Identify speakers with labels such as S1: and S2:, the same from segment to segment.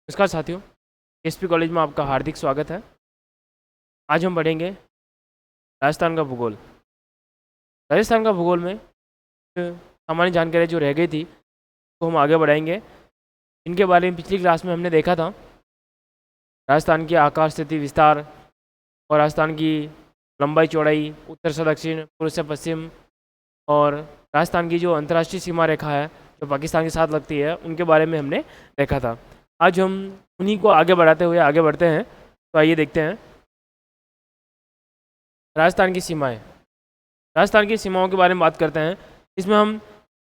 S1: नमस्कार साथियों, SP college में आपका हार्दिक स्वागत है। आज हम पढ़ेंगे राजस्थान का भूगोल। राजस्थान का भूगोल में सामान्य जानकारी जो रह गई थी तो हम आगे बढ़ाएंगे। इनके बारे में पिछली क्लास में हमने देखा था। राजस्थान की आकार स्थिति विस्तार और राजस्थान की लंबाई चौड़ाई, उत्तर से दक्षिण, पूर्व से पश्चिम, और राजस्थान की जो अंतर्राष्ट्रीय सीमा रेखा है जो पाकिस्तान के साथ लगती है उनके बारे में हमने देखा था। आज हम उन्हीं को आगे बढ़ाते हुए आगे बढ़ते हैं। तो आइए देखते हैं राजस्थान की सीमाएं। राजस्थान की सीमाओं के बारे में बात करते हैं। इसमें हम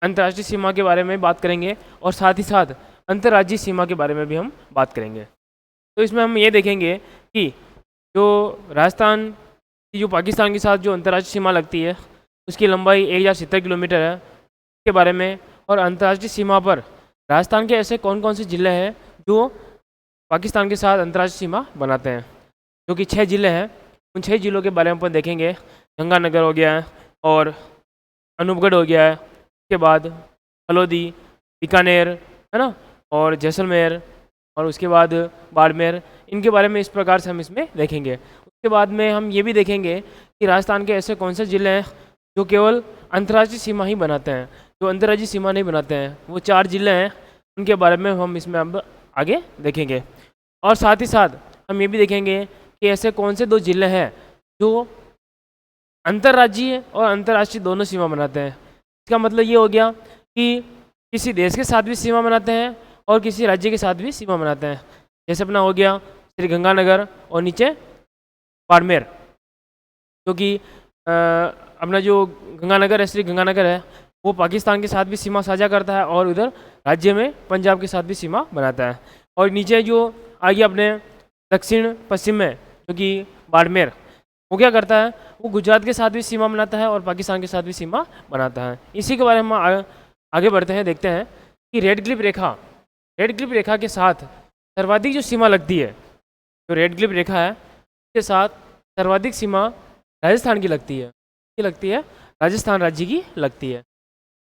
S1: अंतर्राष्ट्रीय सीमा के बारे में बात करेंगे और साथ ही साथ अंतर्राज्यीय सीमा के बारे में भी हम बात करेंगे। तो इसमें हम ये देखेंगे कि जो राजस्थान की जो पाकिस्तान के साथ जो अंतर्राष्ट्रीय सीमा लगती है उसकी लंबाई 1070 किलोमीटर है के बारे में, और अंतर्राष्ट्रीय सीमा पर राजस्थान के ऐसे कौन कौन से ज़िले हैं जो पाकिस्तान के साथ अंतर्राष्ट्रीय सीमा बनाते हैं, जो कि 6 ज़िले हैं। उन 6 ज़िलों के बारे में अपन देखेंगे। गंगानगर हो गया है, और अनूपगढ़ हो गया है, उसके बाद हल्द्वानी, बीकानेर, है ना, और जैसलमेर, और उसके बाद बाड़मेर। इनके बारे में इस प्रकार से हम इसमें देखेंगे। उसके बाद में हम ये भी देखेंगे कि राजस्थान के ऐसे कौन से ज़िले हैं जो केवल अंतर्राष्ट्रीय सीमा ही बनाते हैं, जो अंतर्राज्यीय सीमा नहीं बनाते हैं। वो 4 ज़िले हैं, उनके बारे में हम इसमें अब आगे देखेंगे। और साथ ही साथ हम ये भी देखेंगे कि ऐसे कौन से 2 ज़िले हैं जो अंतर्राज्यीय और अंतर्राष्ट्रीय दोनों सीमा बनाते हैं। इसका मतलब ये हो गया कि किसी देश के साथ भी सीमा बनाते हैं और किसी राज्य के साथ भी सीमा बनाते हैं। जैसे अपना हो गया श्री गंगानगर और नीचे बाड़मेर, क्योंकि अपना जो गंगानगर है, श्री गंगानगर है, वो पाकिस्तान के साथ भी सीमा साझा करता है और उधर राज्य में पंजाब के साथ भी सीमा बनाता है। और नीचे जो आगे अपने दक्षिण पश्चिम में जो कि बाड़मेर, वो क्या करता है, वो गुजरात के साथ भी सीमा बनाता है और पाकिस्तान के साथ भी सीमा बनाता है। इसी के बारे में हम आगे बढ़ते हैं, देखते हैं कि रेड क्लिप रेखा के साथ सर्वाधिक जो सीमा लगती है, जो रेड क्लिप रेखा है उसके साथ सर्वाधिक सीमा राजस्थान की लगती है। राजस्थान राज्य की लगती है,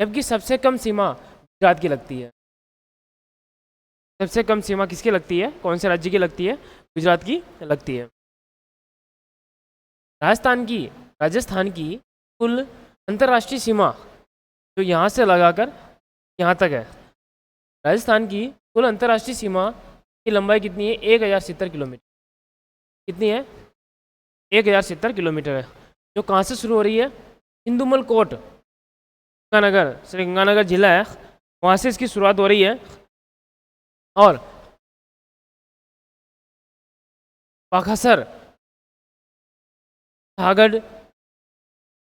S1: जबकि सबसे कम सीमा गुजरात की लगती है। सबसे कम सीमा किसकी लगती है, कौन से राज्य की लगती है? गुजरात की लगती है। राजस्थान की कुल अंतर्राष्ट्रीय सीमा जो यहाँ से लगाकर यहाँ तक है, राजस्थान की कुल अंतर्राष्ट्रीय सीमा की लंबाई कितनी है? 1070 किलोमीटर। कितनी है? 1070 किलोमीटर है, जो कहाँ से शुरू हो रही है? इंदुमल कोट, गंगानगर, श्री गंगानगर जिला है, वहाँ से इसकी शुरुआत हो रही है, और पाखासर, सागड़,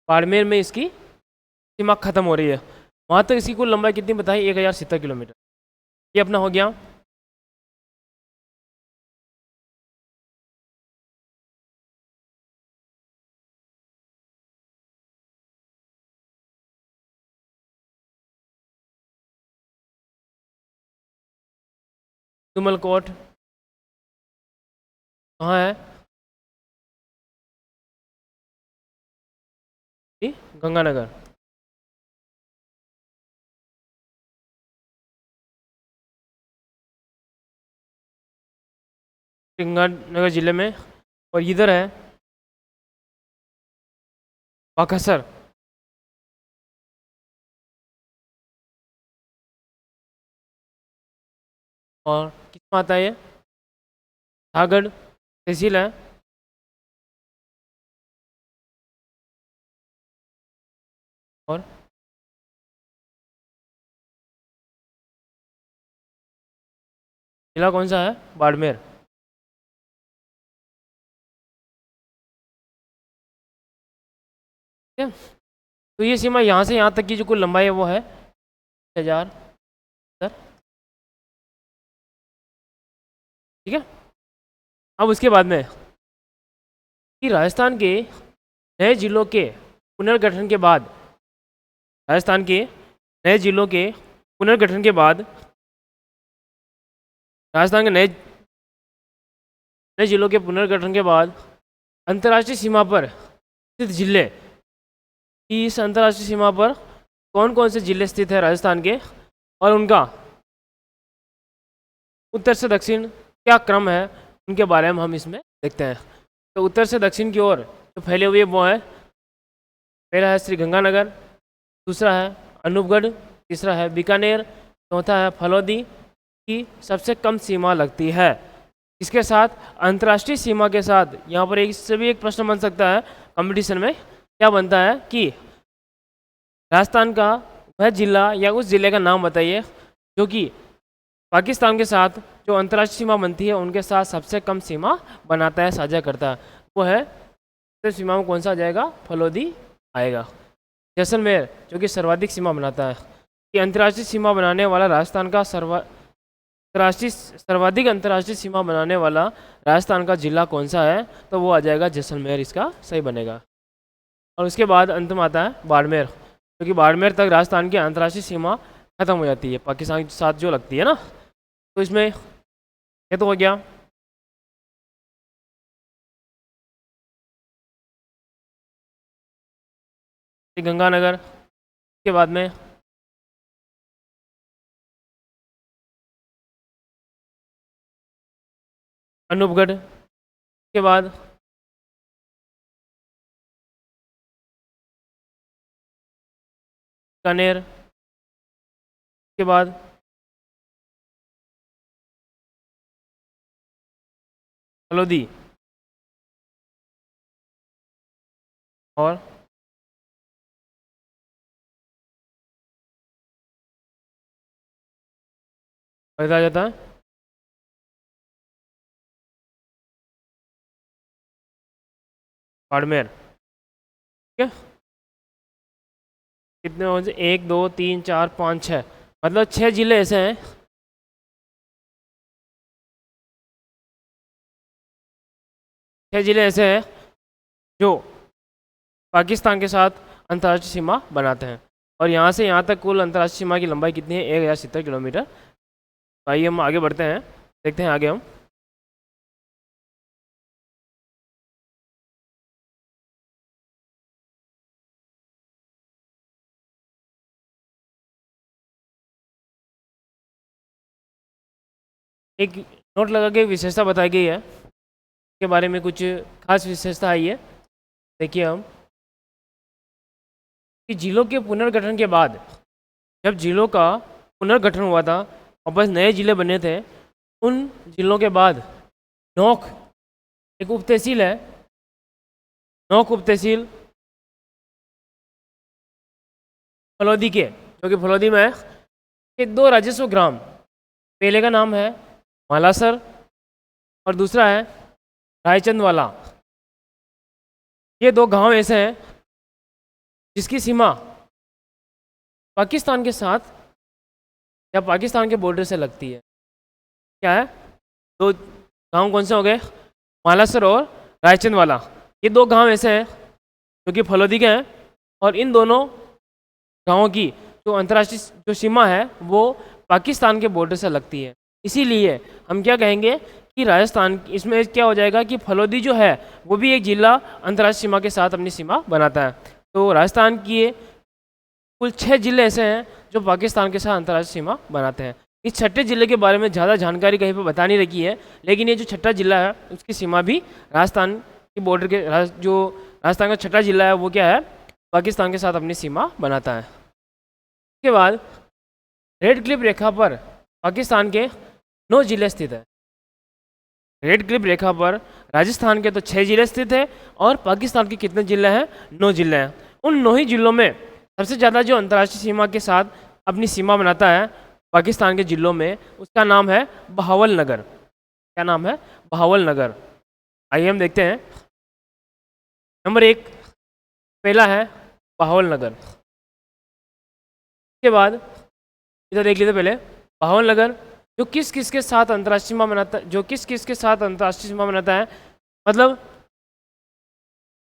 S1: बाड़मेर में इसकी सीमा खत्म हो रही है। वहाँ तक इसकी कुल लंबाई कितनी बताई? 1070 किलोमीटर। ये अपना हो गया तुमलकोट। कहाँ है? गंगानगर। गंगानगर जिले में, और इधर है पाखासर। और कितना आता है ये? सागड़ तहसील है, और जिला कौन सा है? बाड़मेर। ठीक है, तो ये सीमा यहाँ से यहाँ तक की जो कुल लंबाई है वो है 1000। ठीक है, अब उसके बाद में कि राजस्थान के नए जिलों के पुनर्गठन के बाद, राजस्थान के नए जिलों के पुनर्गठन के बाद, राजस्थान के नए नए जिलों के पुनर्गठन के बाद अंतर्राष्ट्रीय सीमा पर स्थित जिले, इस अंतर्राष्ट्रीय सीमा पर कौन कौन से जिले स्थित है राजस्थान के, और उनका उत्तर से दक्षिण क्या क्रम है, उनके बारे में हम इसमें देखते हैं। तो उत्तर से दक्षिण की ओर जो फैले हुए वो है, पहला है श्री गंगानगर, दूसरा है अनूपगढ़, तीसरा है बीकानेर, चौथा है फलौदी की सबसे कम सीमा लगती है। इसके साथ अंतर्राष्ट्रीय सीमा के साथ यहाँ पर इससे भी एक प्रश्न बन सकता है कंपटीशन में, क्या बनता है कि राजस्थान का वह जिला या उस जिले का नाम बताइए जो कि पाकिस्तान के साथ जो अंतर्राष्ट्रीय सीमा बनती है उनके साथ सबसे कम सीमा बनाता है, साझा करता है। वो है, तो सीमा में कौन सा आ जाएगा, फलौदी आएगा। जैसलमेर जो कि सर्वाधिक सीमा बनाता है, कि अंतर्राष्ट्रीय सीमा बनाने वाला राजस्थान का सर्वाधिक अंतर्राष्ट्रीय सीमा बनाने वाला राजस्थान का जिला कौन सा है, तो वो आ जाएगा जैसलमेर, इसका सही बनेगा। और उसके बाद अंत में आता है बाड़मेर, क्योंकि बाड़मेर तक राजस्थान की अंतर्राष्ट्रीय सीमा खत्म हो जाती है, पाकिस्तान के साथ जो लगती है ना। तो इसमें ये तो हो गया। गंगानगर के बाद में अनूपगढ़ के बाद कानेर के बाद फलौदी और बताया जाता है बाड़मेर। ठीक है, कितने हो जाए, 1 2 3 4 5 6, मतलब 6 जिले ऐसे हैं, 6 जिले ऐसे हैं जो पाकिस्तान के साथ अंतर्राष्ट्रीय सीमा बनाते हैं। और यहाँ से यहाँ तक कुल अंतर्राष्ट्रीय सीमा की लंबाई कितनी है, 1070 किलोमीटर। आइए हम आगे बढ़ते हैं, देखते हैं आगे हम। एक नोट लगा के विशेषता बताई गई है, के बारे में कुछ खास विशेषता आई है। देखिए हम कि जिलों के पुनर्गठन के बाद, जब जिलों का पुनर्गठन हुआ था और बस नए जिले बने थे, उन जिलों के बाद नोक एक उप तहसील है, नोक उप तहसील फलौदी के, जो कि फलौदी में है, ये 2 राजस्व ग्राम, पहले का नाम है मालासर और दूसरा है रायचंद वाला। ये 2 गांव ऐसे हैं जिसकी सीमा पाकिस्तान के साथ या पाकिस्तान के बॉर्डर से लगती है। क्या है, 2 गांव कौन से हो गए, मालासर और रायचंद वाला। ये 2 गांव ऐसे हैं जो कि फलौदी के हैं, और इन दोनों गांवों की जो अंतर्राष्ट्रीय जो सीमा है वो पाकिस्तान के बॉर्डर से लगती है। इसीलिए हम क्या कहेंगे कि राजस्थान, इसमें क्या हो जाएगा कि फलौदी जो है वो भी एक जिला अंतर्राष्ट्रीय सीमा के साथ अपनी सीमा बनाता है। तो राजस्थान की कुल 6 जिले ऐसे हैं जो पाकिस्तान के साथ अंतर्राष्ट्रीय सीमा बनाते हैं। इस छठे जिले के बारे में ज़्यादा जानकारी कहीं पर बता नहीं रखी है, लेकिन ये जो छठा जिला है उसकी सीमा भी राजस्थान की बॉर्डर के जो राजस्थान का छठा जिला है वो क्या है, पाकिस्तान के साथ अपनी सीमा बनाता है। उसके बाद रेड क्लिफ रेखा पर पाकिस्तान के 9 जिले स्थित है। रेड क्लिफ रेखा पर राजस्थान के तो 6 जिले स्थित है और पाकिस्तान के कितने जिले हैं, 9 जिले हैं। उन 9 ही जिलों में सबसे ज़्यादा जो अंतर्राष्ट्रीय सीमा के साथ अपनी सीमा बनाता है पाकिस्तान के जिलों में, उसका नाम है बहावल नगर। क्या नाम है, बहावल नगर। आइए हम देखते हैं। नंबर 1 पहला है बहावल नगर। उसके बाद इधर देख लीजिए, पहले बहावल नगर जो किस किस के साथ अंतर्राष्ट्रीय सीमा बनाता है, जो किस किस के साथ अंतर्राष्ट्रीय सीमा बनाता है, मतलब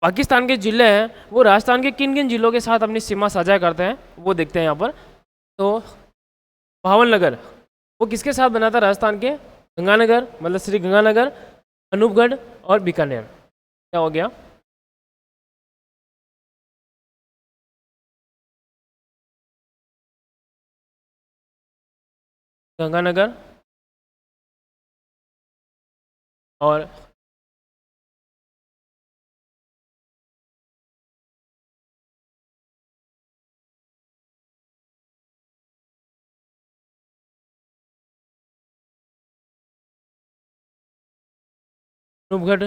S1: पाकिस्तान के जिले हैं वो राजस्थान के किन किन जिलों के साथ अपनी सीमा साझा करते हैं वो देखते हैं यहाँ पर। तो बहावल नगर वो किसके साथ बनाता है, राजस्थान के गंगानगर, मतलब श्री गंगानगर, अनूपगढ़ और बीकानेर। क्या हो गया, गंगानगर, और अनूपगढ़,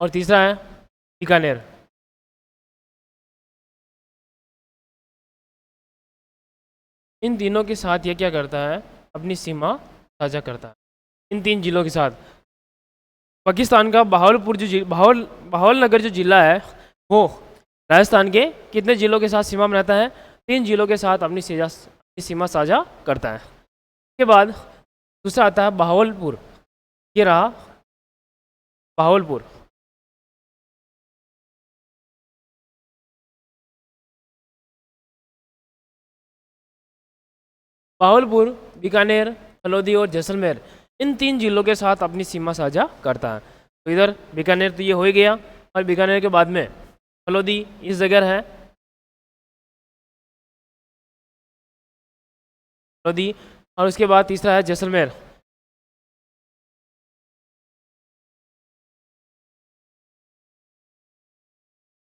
S1: और तीसरा है बीकानेर। इन तीनों के साथ ये क्या करता है, अपनी सीमा साझा करता है, इन 3 जिलों के साथ। पाकिस्तान का बहावलपुर बहावल नगर जो जिला है वो राजस्थान के कितने जिलों के साथ सीमा बनाता है, 3 जिलों के साथ अपनी सीमा साझा करता है। उसके बाद दूसरा आता है बहावलपुर, ये रहा बहावलपुर। बहावलपुर, बीकानेर, फलोदी और जैसलमेर, इन 3 जिलों के साथ अपनी सीमा साझा करता है। तो इधर बीकानेर तो ये हो ही गया, और बीकानेर के बाद में फलोदी इस जगह है, फलोदी, और उसके बाद तीसरा है जैसलमेर।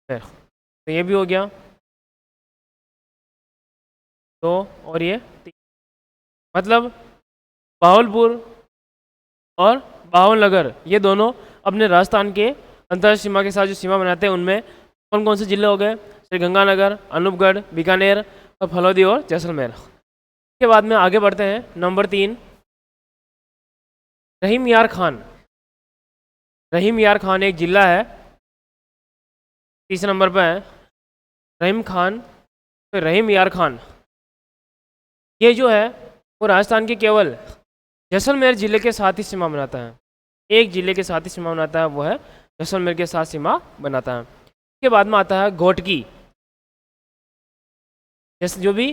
S1: तो ये भी हो गया, तो और ये 3, मतलब बहावलपुर और बहावलनगर ये दोनों अपने राजस्थान के अंतर्राष्ट्रीय सीमा के साथ जो सीमा बनाते हैं उनमें कौन कौन से जिले हो गए, श्रीगंगानगर, अनूपगढ़, बीकानेर और फलोदी और जैसलमेर। के बाद में आगे बढ़ते हैं, नंबर 3 रहीम यार खान। रहीम यार खान एक जिला है, तीसरे नंबर पर है रहीम खान। तो रहीम यार खान ये जो है वो राजस्थान के केवल जैसलमेर जिले के साथ ही सीमा बनाता है, एक जिले के साथ ही सीमा बनाता है, वो है जैसलमेर के साथ सीमा बनाता है। उसके बाद में आता है घोटकी, जैसे जो भी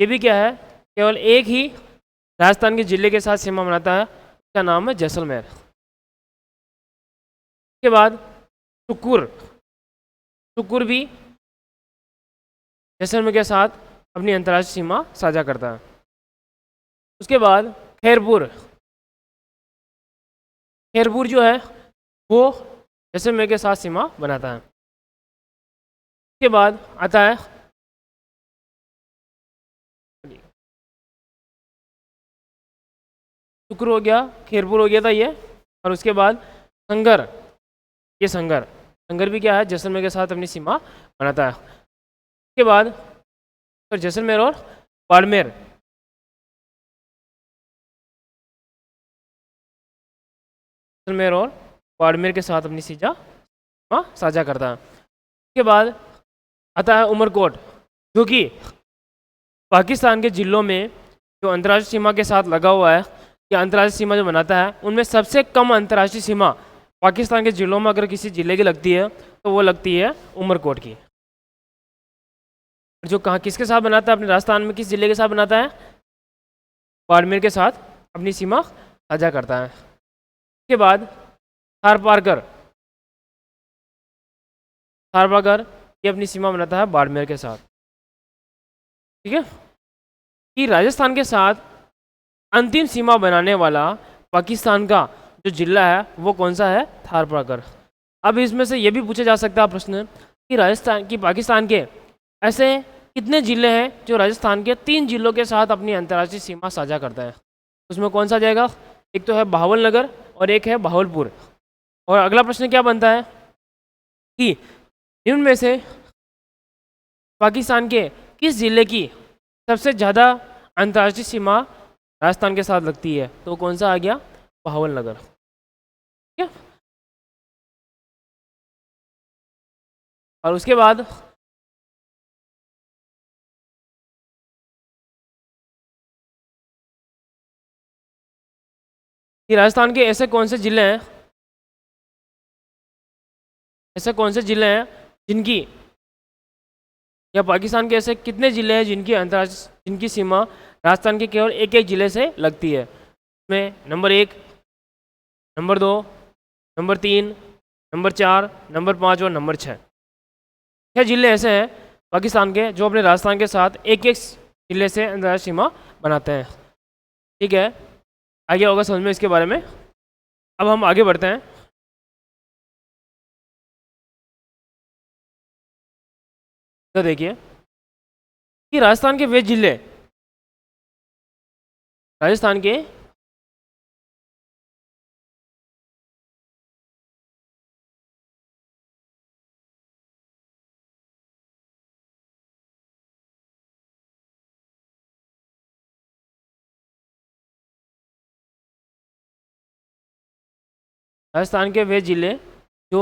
S1: ये भी क्या है, केवल एक ही राजस्थान के जिले के साथ सीमा बनाता है, उसका नाम है जैसलमेर। उसके बाद सुकुर, सुकुर भी जैसलमेर के साथ अपनी अंतर्राष्ट्रीय सीमा साझा करता है। उसके बाद खैरपुर, खैरपुर जो है वो जैसलमेर के साथ सीमा बनाता है। उसके बाद आता है शुक्र हो गया, खैरपुर हो गया था ये, और उसके बाद संगर, ये संगर, संगर भी क्या है, जैसलमेर के साथ अपनी सीमा बनाता है। उसके बाद फिर जैसलमेर और बाड़मेर, जैसलमेर और बाड़मेर के साथ अपनी सीमा साझा करता है। उसके बाद आता है उमरकोट, जो कि पाकिस्तान के जिलों में जो अंतर्राष्ट्रीय सीमा के साथ लगा हुआ है, या अंतर्राष्ट्रीय सीमा जो बनाता है, उनमें सबसे कम अंतर्राष्ट्रीय सीमा पाकिस्तान के जिलों में अगर किसी जिले की लगती है तो वो लगती है उमरकोट की। जो कहाँ किसके साथ बनाता है, अपने राजस्थान में किस जिले के साथ बनाता है, बाड़मेर के साथ अपनी सीमा साझा करता है। उसके बाद थारपारकर, थारपारकर ये अपनी सीमा बनाता है बाड़मेर के साथ। ठीक है, कि राजस्थान के साथ अंतिम सीमा बनाने वाला पाकिस्तान का जो जिला है वो कौन सा है, थारपारकर। अब इसमें से ये भी पूछा जा सकता है प्रश्न कि राजस्थान की पाकिस्तान के ऐसे कितने जिले हैं जो राजस्थान के 3 जिलों के साथ अपनी अंतर्राष्ट्रीय सीमा साझा करता है, उसमें कौन सा जाएगा, एक तो है बहावलनगर और एक है बहावलपुर। और अगला प्रश्न क्या बनता है कि इनमें से पाकिस्तान के किस जिले की सबसे ज़्यादा अंतर्राष्ट्रीय सीमा राजस्थान के साथ लगती है, तो कौन सा आ गया, बहावलनगर। ठीक है, और उसके बाद कि राजस्थान के ऐसे कौन से जिले हैं, ऐसे कौन से जिले हैं जिनकी, या पाकिस्तान के ऐसे कितने जिले हैं जिनकी अंतर्राष्ट्रीय जिनकी सीमा राजस्थान के केवल एक एक जिले से लगती है। इसमें number 1, number 2, number 3, number 4, number 5 और नंबर 6 जिले ऐसे हैं पाकिस्तान के जो अपने राजस्थान के साथ एक एक जिले से अंतर्राष्ट्रीय सीमा बनाते हैं। ठीक है, आगे होगा समझ में इसके बारे में। अब हम आगे बढ़ते हैं। तो देखिए कि राजस्थान के वे जिले, राजस्थान के राजस्थान के वे जिले जो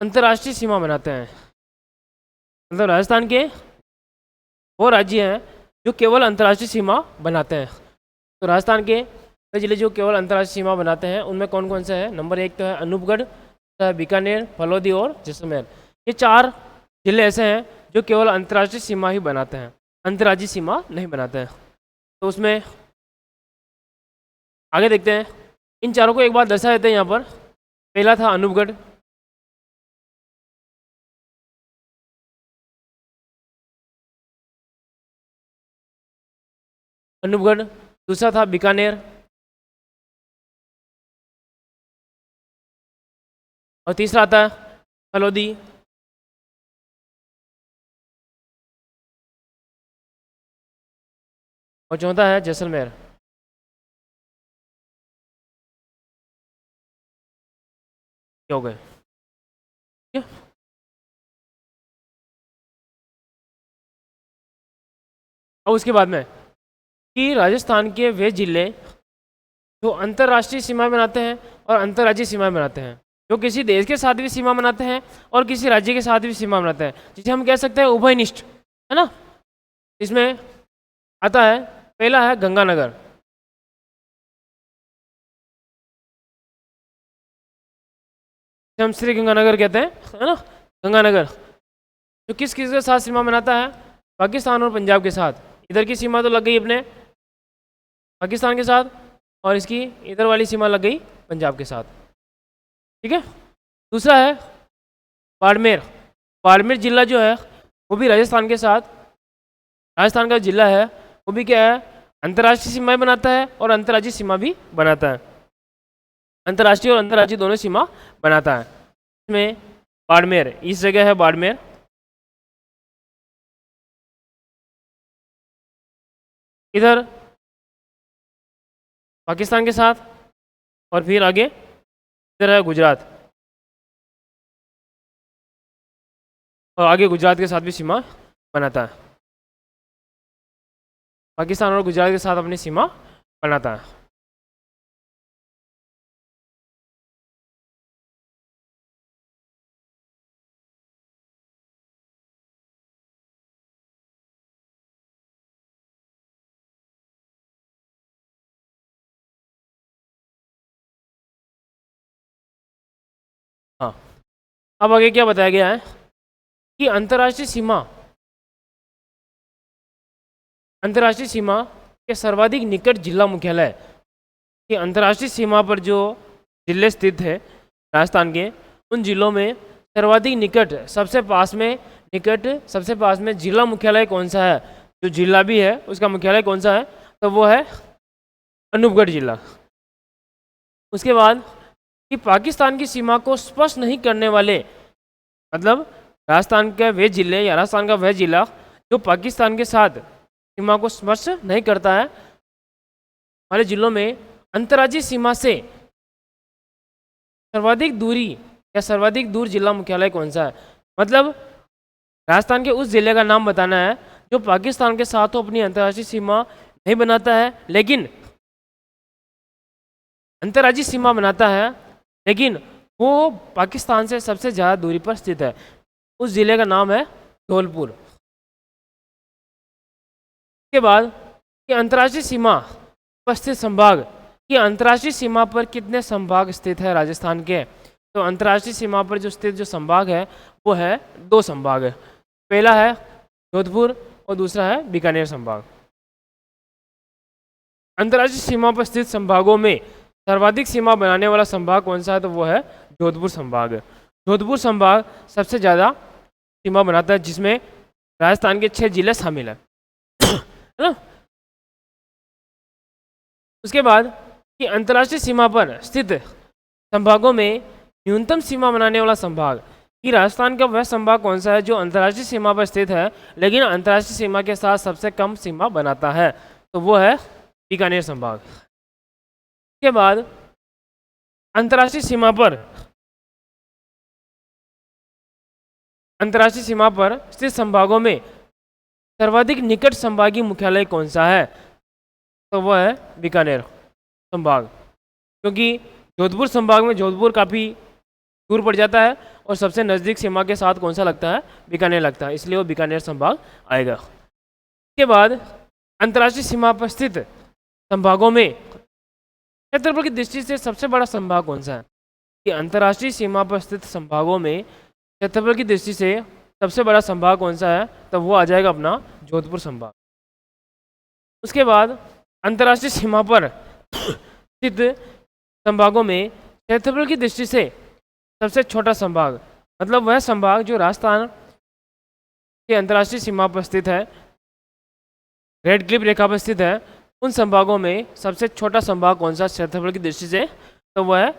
S1: अंतर्राष्ट्रीय सीमा बनाते हैं, मतलब राजस्थान के वो राज्य हैं जो केवल अंतर्राष्ट्रीय सीमा बनाते हैं। तो राजस्थान के वे जिले जो केवल अंतर्राष्ट्रीय सीमा बनाते हैं उनमें कौन कौन से हैं? नंबर 1 तो है अनूपगढ़, दूसरा है बीकानेर, फलोदी और जैसलमेर। ये 4 जिले ऐसे हैं जो केवल अंतर्राष्ट्रीय सीमा ही बनाते हैं, अंतर्राज्यीय सीमा नहीं बनाते हैं। तो उसमें आगे देखते हैं, इन चारों को एक बार दर्शा देते हैं यहाँ पर। पहला था अनूपगढ़, अनूपगढ़, दूसरा था बीकानेर और तीसरा आता है फलोदी और चौथा है जैसलमेर। हो गए। ठीक है, और उसके बाद में कि राजस्थान के वे जिले जो अंतर्राष्ट्रीय सीमा बनाते हैं और अंतर्राज्यीय सीमा बनाते हैं, जो किसी देश के साथ भी सीमा बनाते हैं और किसी राज्य के साथ भी सीमा बनाते हैं, जिसे हम कह सकते हैं उभयनिष्ठ, है ना। इसमें आता है, पहला है गंगानगर, हम श्री गंगानगर कहते हैं, है ना। गंगानगर जो किस किस के साथ सीमा बनाता है? पाकिस्तान और पंजाब के साथ। इधर की सीमा तो लग गई अपने पाकिस्तान के साथ और इसकी इधर वाली सीमा लग गई पंजाब के साथ। ठीक है, दूसरा है बाड़मेर। बाड़मेर जिला जो है वो भी राजस्थान के साथ, राजस्थान का जिला है, वो भी क्या है? अंतर्राष्ट्रीय सीमाएं बनाता है और अंतर्राज्यीय सीमा भी बनाता है, अंतर्राष्ट्रीय और अंतर्राज्यीय दोनों सीमा बनाता है। इसमें बाड़मेर, इस जगह है बाड़मेर, इधर पाकिस्तान के साथ और फिर आगे इधर है गुजरात और आगे गुजरात के साथ भी सीमा बनाता है, पाकिस्तान और गुजरात के साथ अपनी सीमा बनाता है। हाँ, अब आगे क्या बताया गया है कि अंतर्राष्ट्रीय सीमा के सर्वाधिक निकट जिला मुख्यालय, कि अंतर्राष्ट्रीय सीमा पर जो जिले स्थित है राजस्थान के, उन जिलों में सर्वाधिक निकट सबसे पास में जिला मुख्यालय कौन सा है? जो जिला भी है उसका मुख्यालय कौन सा है? तो वो है अनूपगढ़ जिला। उसके बाद कि पाकिस्तान की सीमा को स्पर्श नहीं करने वाले, मतलब राजस्थान के वे जिले या राजस्थान का वह जिला जो पाकिस्तान के साथ सीमा को स्पर्श नहीं करता है वाले जिलों में अंतर्राज्यीय सीमा से सर्वाधिक दूरी या सर्वाधिक दूर जिला मुख्यालय कौन सा है? मतलब राजस्थान के उस जिले का नाम बताना है जो पाकिस्तान के साथ तो अपनी अंतर्राष्ट्रीय सीमा नहीं बनाता है, लेकिन अंतर्राज्यीय सीमा बनाता है, लेकिन वो पाकिस्तान से सबसे ज़्यादा दूरी पर स्थित है। उस जिले का नाम है धौलपुर। के बाद कि अंतर्राष्ट्रीय सीमा पर स्थित संभाग, कि अंतर्राष्ट्रीय सीमा पर कितने संभाग स्थित है राजस्थान के? तो अंतर्राष्ट्रीय सीमा पर जो स्थित जो संभाग है वो है 2 संभाग है, पहला है जोधपुर और दूसरा है बीकानेर संभाग। अंतर्राष्ट्रीय सीमा पर स्थित संभागों में सर्वाधिक सीमा बनाने वाला संभाग कौन सा है? तो वो है जोधपुर संभाग। जोधपुर संभाग सबसे ज़्यादा सीमा बनाता है, जिसमें राजस्थान के 6 जिले शामिल हैं। है ना। उसके बाद कि अंतर्राष्ट्रीय सीमा पर स्थित संभागों में न्यूनतम सीमा बनाने वाला संभाग, कि राजस्थान का वह संभाग कौन सा है जो अंतर्राष्ट्रीय सीमा पर स्थित है लेकिन अंतर्राष्ट्रीय सीमा के साथ सबसे कम सीमा बनाता है, तो वो है बीकानेर संभाग। उसके बाद अंतर्राष्ट्रीय सीमा पर स्थित संभागों में सर्वाधिक निकट संभागीय मुख्यालय कौन सा है, तो वह है बीकानेर संभाग, क्योंकि जोधपुर संभाग में जोधपुर काफ़ी दूर पड़ जाता है और सबसे नज़दीक सीमा के साथ कौन सा लगता है, बीकानेर लगता है, इसलिए वो बीकानेर संभाग आएगा। उसके बाद अंतर्राष्ट्रीय सीमा पर स्थित संभागों में क्षेत्रफल की दृष्टि से सबसे बड़ा संभाग कौन सा है, कि अंतर्राष्ट्रीय सीमा पर स्थित संभागों में क्षेत्रफल की दृष्टि से सबसे बड़ा संभाग कौन सा है, तो वो आ जाएगा अपना जोधपुर संभाग। उसके बाद अंतर्राष्ट्रीय सीमा पर स्थित संभागों में क्षेत्रफल की दृष्टि से सबसे छोटा संभाग, मतलब वह संभाग जो राजस्थान के अंतर्राष्ट्रीय सीमा पर स्थित है, रेड क्लिप रेखा पर स्थित है, उन संभागों में सबसे छोटा संभाग कौन सा क्षेत्रफल की दृष्टि से, तो वह है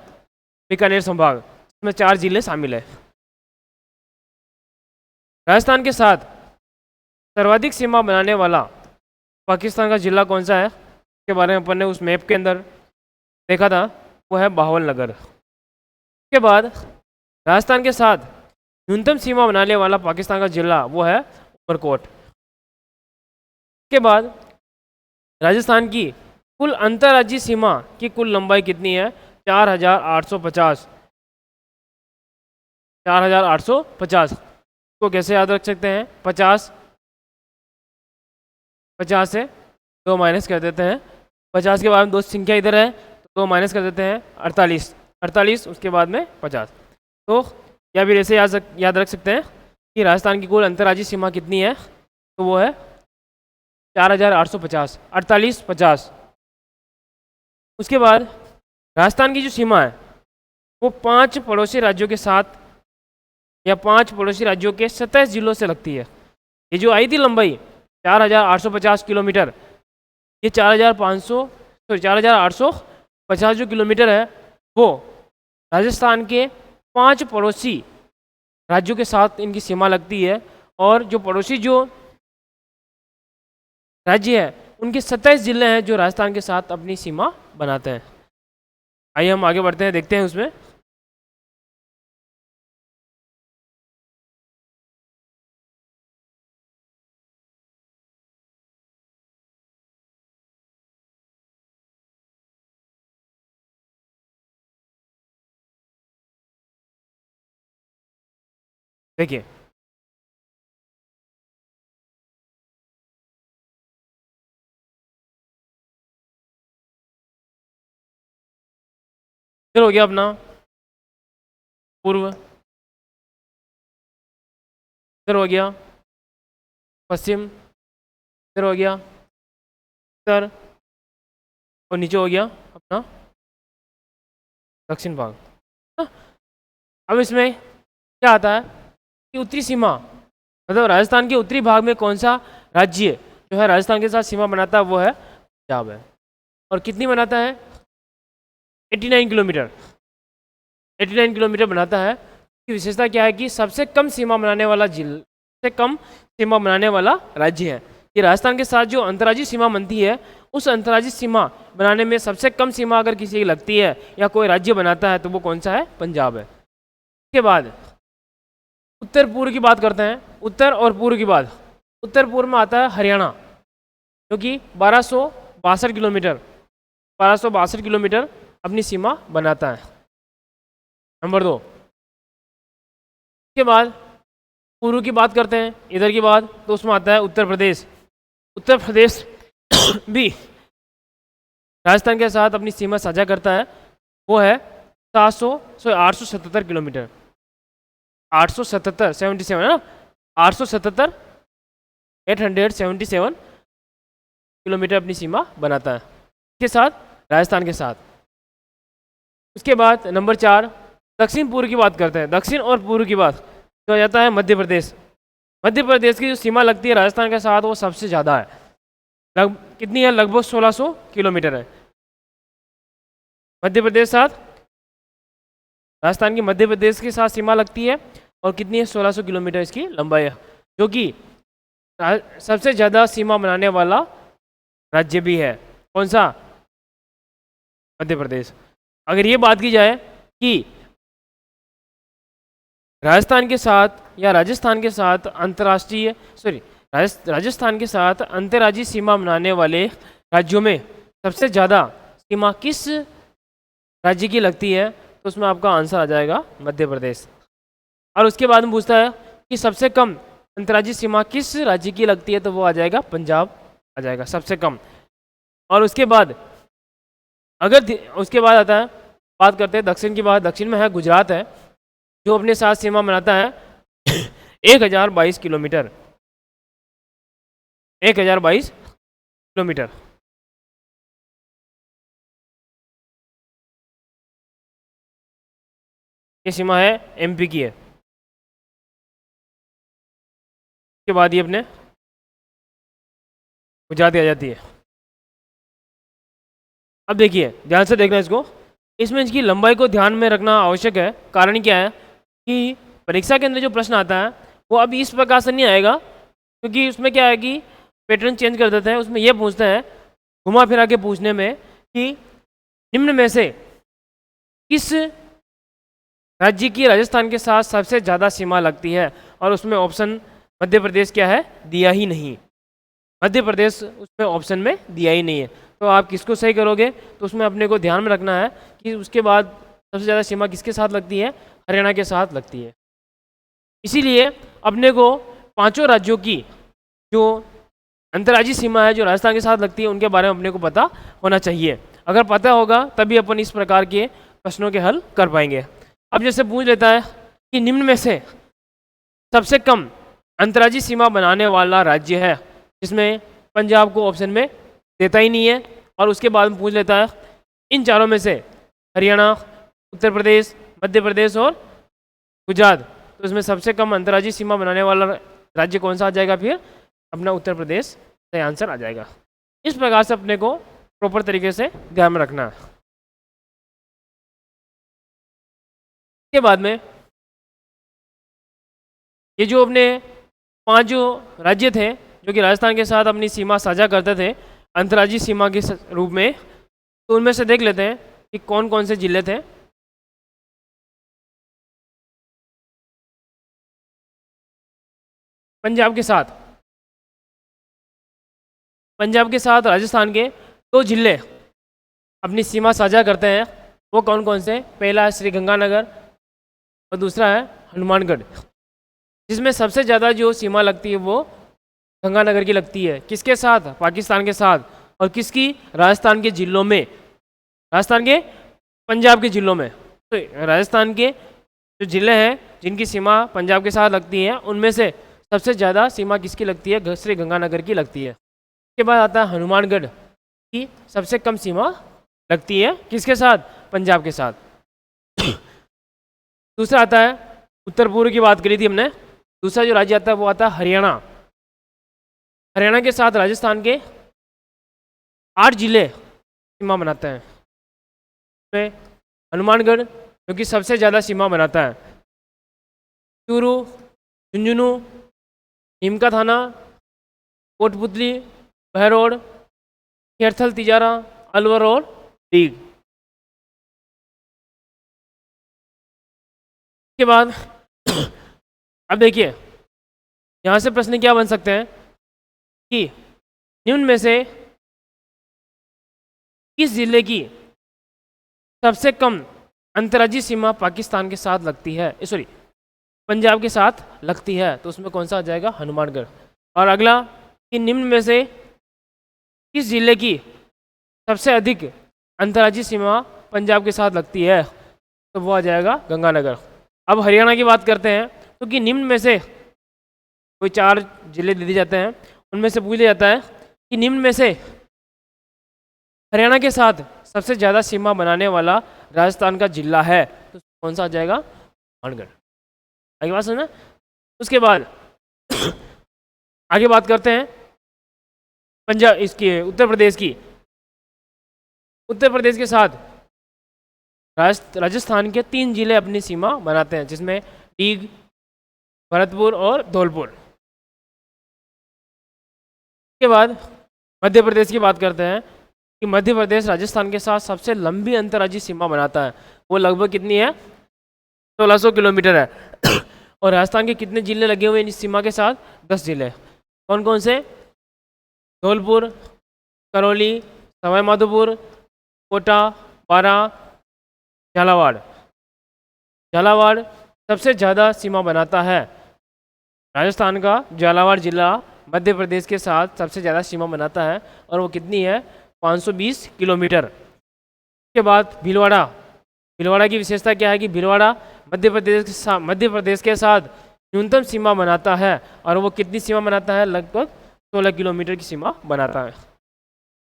S1: बीकानेर संभाग, इसमें 4 जिले शामिल है। राजस्थान के साथ सर्वाधिक सीमा बनाने वाला पाकिस्तान का जिला कौन सा है, के बारे में अपन ने उस मैप के अंदर देखा था, वो है बावलनगर। उसके बाद राजस्थान के साथ न्यूनतम सीमा बनाने वाला पाकिस्तान का जिला वो है उमरकोट। के बाद राजस्थान की कुल अंतर्राज्यीय सीमा की कुल लंबाई कितनी है, 4850। 4850 को कैसे याद रख सकते हैं, 50 से 2 माइनस कर देते हैं, 50 के बाद में 2 संख्या इधर है तो 2 माइनस कर देते हैं, 48 उसके बाद में 50। तो या फिर ऐसे याद रख सकते हैं कि राजस्थान की कुल अंतर्राज्यीय सीमा कितनी है, तो वो है 4850, 48 50। उसके बाद राजस्थान की जो सीमा है वो 5 पड़ोसी राज्यों के साथ या 5 पड़ोसी राज्यों के 27 जिलों से लगती है। ये जो आई थी लंबाई 4850 किलोमीटर, ये 4850 जो किलोमीटर है वो राजस्थान के 5 पड़ोसी राज्यों के साथ इनकी सीमा लगती है, और जो पड़ोसी जो राज्य है उनके 27 जिले हैं जो राजस्थान के साथ अपनी सीमा बनाते हैं। आइए हम आगे बढ़ते हैं, देखते हैं उसमें। देखिए इधर हो गया अपना पूर्व, इधर हो गया पश्चिम, इधर हो गया उत्तर, और नीचे हो गया अपना दक्षिण भाग। अब इसमें क्या आता है कि उत्तरी सीमा, मतलब राजस्थान के उत्तरी भाग में कौन सा राज्य जो है राजस्थान के साथ सीमा बनाता है, वो है पंजाब है। और कितनी बनाता है, 89 किलोमीटर, 89 किलोमीटर बनाता है। इसकी विशेषता क्या है कि सबसे कम सीमा बनाने वाला सबसे कम सीमा बनाने वाला राज्य है। ये राजस्थान के साथ जो अंतर्राज्यीय सीमा बनती है, उस अंतर्राज्यीय सीमा बनाने में सबसे कम सीमा अगर किसी की लगती है या कोई राज्य बनाता है तो वो कौन सा है, पंजाब है। इसके बाद उत्तर पूर्व की बात करते हैं। उत्तर और पूर्व की बात, उत्तर पूर्व में आता है हरियाणा, जो कि 1262 किलोमीटर 1262 किलोमीटर अपनी सीमा बनाता है, नंबर 2। इसके बाद पूर्व की बात करते हैं, इधर की बात, तो उसमें आता है उत्तर प्रदेश। उत्तर प्रदेश भी राजस्थान के साथ अपनी सीमा साझा करता है, वो है 877 किलोमीटर, 877 है ना, 877 किलोमीटर अपनी सीमा बनाता है इसके साथ, राजस्थान के साथ। उसके बाद नंबर 4 दक्षिण पूर्व की बात करते हैं। दक्षिण और पूर्व की बात तो आ जाता है मध्य प्रदेश। मध्य प्रदेश की जो सीमा लगती है राजस्थान के साथ वो सबसे ज़्यादा है, कितनी है? लगभग 1600 किलोमीटर है। मध्य प्रदेश साथ राजस्थान की मध्य प्रदेश के साथ सीमा लगती है और कितनी है? 1600 किलोमीटर इसकी लंबाई है, जो कि सबसे ज़्यादा सीमा बनाने वाला राज्य भी है। कौन सा? मध्य प्रदेश। अगर ये बात की जाए कि राजस्थान के साथ या राजस्थान के साथ अंतर्राष्ट्रीय राजस्थान के साथ अंतर्राज्यीय सीमा बनाने वाले राज्यों में सबसे ज़्यादा सीमा किस राज्य की लगती है, तो उसमें आपका आंसर आ जाएगा मध्य प्रदेश। और उसके बाद में पूछता है कि सबसे कम अंतर्राज्यीय सीमा किस राज्य की लगती है, तो वो आ जाएगा पंजाब आ जाएगा सबसे कम। और उसके बाद उसके बाद आता है, बात करते हैं दक्षिण की बात। दक्षिण में है गुजरात है, जो अपने साथ सीमा बनाता है 1022 किलोमीटर। 1022 किलोमीटर। ये सीमा है एमपी की है। उसके बाद ये अपने गुजरात आ जाती है। अब देखिए, ध्यान से देखना इसको, इसमें इसकी लंबाई को ध्यान में रखना आवश्यक है। कारण क्या है कि परीक्षा के अंदर जो प्रश्न आता है वो अभी इस प्रकार से नहीं आएगा, क्योंकि उसमें क्या है कि पैटर्न चेंज कर देते हैं। उसमें यह पूछते हैं घुमा फिरा के पूछने में कि निम्न में से किस राज्य की राजस्थान के साथ सबसे ज़्यादा सीमा लगती है, और उसमें ऑप्शन मध्य प्रदेश क्या है? दिया ही नहीं। मध्य प्रदेश उसमें ऑप्शन में दिया ही नहीं है। तो आप किसको सही करोगे? तो उसमें अपने को ध्यान में रखना है कि उसके बाद सबसे ज़्यादा सीमा किसके साथ लगती है? हरियाणा के साथ लगती है। इसीलिए अपने को पांचों राज्यों की जो अंतर्राज्यीय सीमा है जो राजस्थान के साथ लगती है, उनके बारे में अपने को पता होना चाहिए। अगर पता होगा तभी अपन इस प्रकार के प्रश्नों के हल कर पाएंगे। अब जैसे पूछ लेता है कि निम्न में से सबसे कम अंतर्राज्यीय सीमा बनाने वाला राज्य है, जिसमें पंजाब को ऑप्शन में देता ही नहीं है। और उसके बाद में पूछ लेता है इन चारों में से हरियाणा, उत्तर प्रदेश, मध्य प्रदेश और गुजरात, तो इसमें सबसे कम अंतर्राज्यीय सीमा बनाने वाला राज्य कौन सा आ जाएगा? फिर अपना उत्तर प्रदेश सही आंसर आ जाएगा। इस प्रकार से अपने को प्रॉपर तरीके से ध्यान में रखना है। के बाद में ये जो अपने 5 जो राज्य थे जो कि राजस्थान के साथ अपनी सीमा साझा करते थे अंतर्राज्यीय सीमा के रूप में, तो उनमें से देख लेते हैं कि कौन कौन से जिले थे। पंजाब के साथ राजस्थान के 2 जिले अपनी सीमा साझा करते हैं। वो कौन कौन से? पहला है श्री गंगानगर और दूसरा है हनुमानगढ़, जिसमें सबसे ज़्यादा जो सीमा लगती है वो गंगानगर की लगती है। किसके साथ? पाकिस्तान के साथ। और किसकी? राजस्थान के जिलों में, राजस्थान के पंजाब के जिलों में। तो राजस्थान के जो ज़िले हैं जिनकी सीमा पंजाब के साथ लगती है, उनमें से सबसे ज़्यादा सीमा किसकी लगती है? श्री गंगानगर की लगती है। उसके बाद आता है हनुमानगढ़ की सबसे कम सीमा लगती है। किसके साथ? पंजाब के साथ। दूसरा आता है, उत्तर पूर्व की बात करी थी हमने, दूसरा जो राज्य आता है वो आता है हरियाणा। हरियाणा के साथ राजस्थान के 8 जिले सीमा बनाते हैं। उसमें हनुमानगढ़ जो कि सबसे ज़्यादा सीमा बनाता है, चूरू, झुंझुनू, नीमका थाना, कोटपुतली, बहरोड, खेरथल, तिजारा, अलवर और दीग। के बाद अब देखिए यहाँ से प्रश्न क्या बन सकते हैं कि निम्न में से किस जिले की सबसे कम अंतर्राज्यीय सीमा पाकिस्तान के साथ लगती है, पंजाब के साथ लगती है, तो उसमें कौन सा आ जाएगा? हनुमानगढ़। और अगला कि निम्न में से किस जिले की सबसे अधिक अंतर्राज्यीय सीमा पंजाब के साथ लगती है, तो वो आ जाएगा गंगानगर। अब हरियाणा की बात करते हैं, तो कि निम्न में से कोई 4 जिले दे दिए जाते हैं, उनमें से पूछ लिया जाता है कि निम्न में से हरियाणा के साथ सबसे ज़्यादा सीमा बनाने वाला राजस्थान का जिला है, तो कौन सा आ जाएगा? हनुमानगढ़। आगे बात सुना। उसके बाद आगे बात करते हैं पंजाब इसकी उत्तर प्रदेश की, उत्तर प्रदेश के साथ राजस्थान के 3 जिले अपनी सीमा बनाते हैं, जिसमें डीग, भरतपुर और धौलपुर। के बाद मध्य प्रदेश की बात करते हैं कि मध्य प्रदेश राजस्थान के साथ सबसे लंबी अंतर्राज्यीय सीमा बनाता है। वो लगभग कितनी है? 1600 किलोमीटर है। और राजस्थान के कितने जिले लगे हुए हैं इस सीमा के साथ? 10 जिले। कौन कौन से? धौलपुर, करौली, सवाई माधोपुर, कोटा, बारा, झालावाड़। झालावाड़ सबसे ज़्यादा सीमा बनाता है। राजस्थान का झालावाड़ जिला मध्य प्रदेश के साथ सबसे ज़्यादा सीमा बनाता है और वो कितनी है? 520 किलोमीटर। के बाद भीलवाड़ा। भीलवाड़ा की विशेषता क्या है कि भीलवाड़ा मध्य प्रदेश के साथ न्यूनतम सीमा बनाता है और वो कितनी सीमा बनाता है? लगभग 16 किलोमीटर की सीमा बनाता है।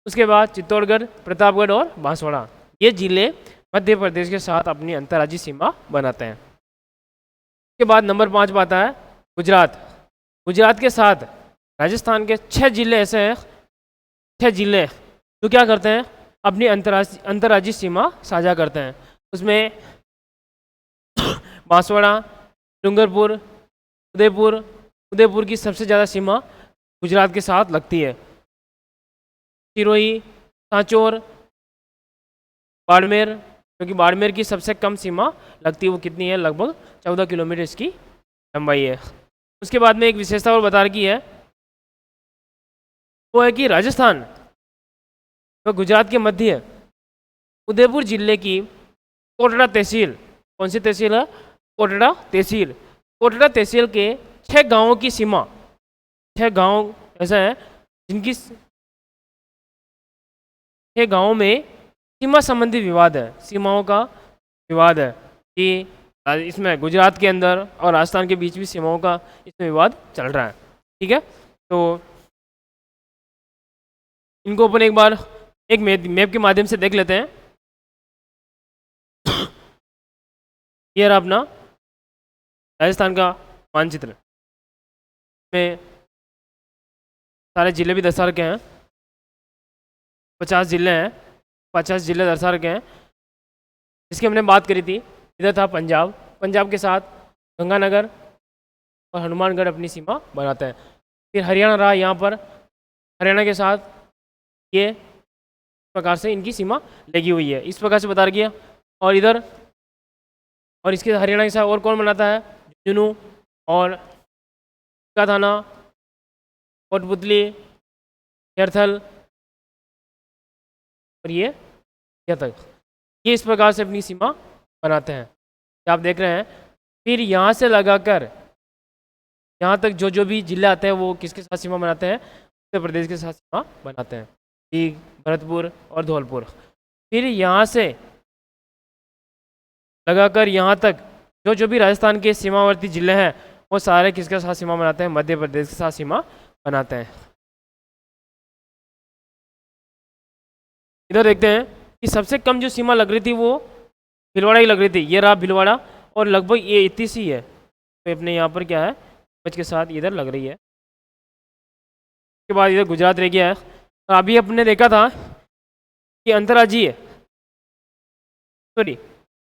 S1: उसके बाद चित्तौड़गढ़, प्रतापगढ़ और बांसवाड़ा, ये जिले मध्य प्रदेश के साथ अपनी अंतर्राज्यीय सीमा बनाते हैं। उसके बाद नंबर 5 पर आता है गुजरात। गुजरात के साथ राजस्थान के 6 जिले ऐसे हैं, 6 जिले जो क्या करते हैं? अपनी अंतर्राज्यीय सीमा साझा करते हैं। उसमें बांसवाड़ा, डूंगरपुर, उदयपुर की सबसे ज़्यादा सीमा गुजरात के साथ लगती है। सिरोही, सांचौर, बाड़मेर, क्योंकि बाड़मेर की सबसे कम सीमा लगती है, वो कितनी है? लगभग 14 किलोमीटर इसकी लंबाई है। उसके बाद में एक विशेषता और बता रखी है, वो है कि राजस्थान व गुजरात के मध्य उदयपुर जिले की कोटड़ा तहसील, कौन सी तहसील है? कोटड़ा तहसील। कोटड़ा तहसील के 6 गांवों की सीमा, 6 गांव ऐसा है जिनकी 6 गांवों में सीमा संबंधी विवाद है, सीमाओं का विवाद है कि इसमें गुजरात के अंदर और राजस्थान के बीच भी सीमाओं का इसमें विवाद चल रहा है। ठीक है, तो इनको अपन एक बार एक मैप के माध्यम से देख लेते हैं। ये रहा अपना राजस्थान का मानचित्र में सारे जिले भी दर्शा रखे हैं। 50 जिले हैं, 50 जिले दर्शा रखे हैं। इसकी हमने बात करी थी, इधर था पंजाब, पंजाब के साथ गंगानगर और हनुमानगढ़ अपनी सीमा बनाते हैं। फिर हरियाणा रहा यहाँ पर, हरियाणा के साथ ये इस प्रकार से इनकी सीमा लगी हुई है, इस प्रकार से बता रखी है। और इधर और इसके हरियाणा के साथ और कौन बनाता है? झुंझुनू और का थाना, कोटपुतली, कैरथल और ये तक, ये इस प्रकार से अपनी सीमा बनाते हैं, आप देख रहे हैं। फिर यहाँ से लगाकर यहाँ तक जो भी जिले आते हैं वो किसके साथ सीमा बनाते हैं? उत्तर प्रदेश के साथ सीमा बनाते हैं, डीग, भरतपुर और धौलपुर। फिर यहाँ से लगाकर यहाँ तक जो भी राजस्थान के सीमावर्ती जिले हैं वो सारे किसके साथ सीमा बनाते हैं? मध्य प्रदेश के साथ सीमा बनाते हैं। इधर देखते हैं कि सबसे कम जो सीमा लग रही थी वो भीलवाड़ा ही लग रही थी। ये रहा भीलवाड़ा और लगभग ये इतनी सी है, तो अपने यहाँ पर क्या है? बच के साथ इधर लग रही है। उसके बाद इधर गुजरात रह गया है। तो अभी अपने देखा था कि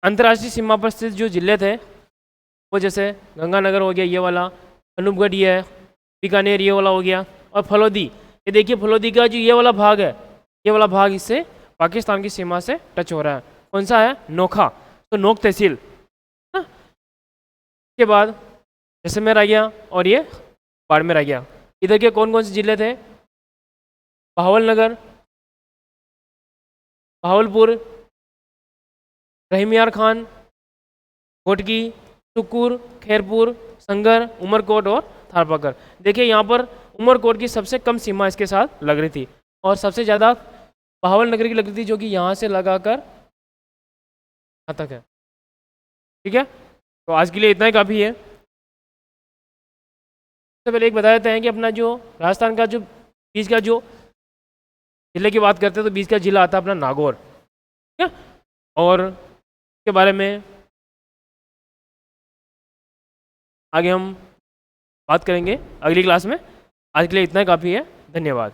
S1: अंतर्राष्ट्रीय सीमा पर स्थित जो जिले थे वो जैसे गंगानगर हो गया ये वाला, अनूपगढ़ ये है, बीकानेर ये वाला हो गया, और फलोदी। ये देखिए फलोदी का जो ये वाला भाग है, ये वाला भाग इससे पाकिस्तान की सीमा से टच हो रहा है। कौन सा है? नोखा, तो नोक तहसील। के बाद जैसलमेर आ गया और ये बाड़मेर आ गया। इधर के कौन कौन से जिले थे? बहावलनगर, बहावलपुर, रहीमियार खान, घोटकी, सुकूर, खैरपुर, संगर, उमरकोट और थारपाकर। देखिए यहाँ पर उमरकोट की सबसे कम सीमा इसके साथ लग रही थी और सबसे ज़्यादा बहावलनगर की लग रही थी, जो कि यहाँ से लगाकर यहाँ तक है। ठीक है, तो आज के लिए इतना ही काफ़ी है। सबसे पहले एक बता देते हैं कि अपना जो राजस्थान का जो बीच का जो जिले की बात करते हैं तो बीच का जिला आता है अपना नागौर। ठीक है, और के बारे में आगे हम बात करेंगे अगली क्लास में। आज के लिए इतना ही काफ़ी है। धन्यवाद।